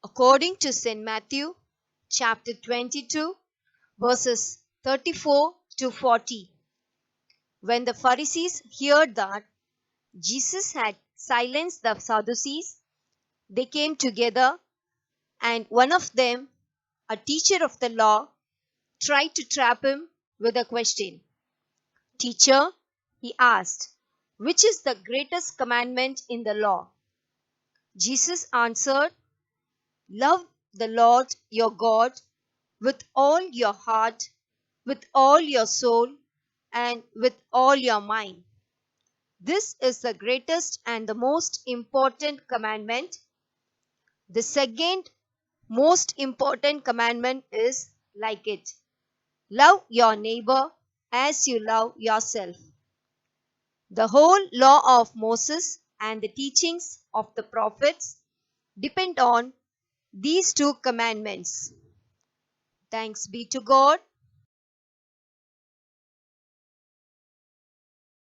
according to St. Matthew chapter 22, verses 34 to 40. When the Pharisees heard that Jesus had silenced the Sadducees, they came together, and one of them, a teacher of the law, tried to trap him with a question. "Teacher," he asked, "which is the greatest commandment in the law?" Jesus answered, "Love the Lord your God with all your heart, with all your soul, and with all your mind. This is the greatest and the most important commandment. The second most important commandment is like it. Love your neighbor as you love yourself." The whole law of Moses and the teachings of the prophets depend on these two commandments. Thanks be to God.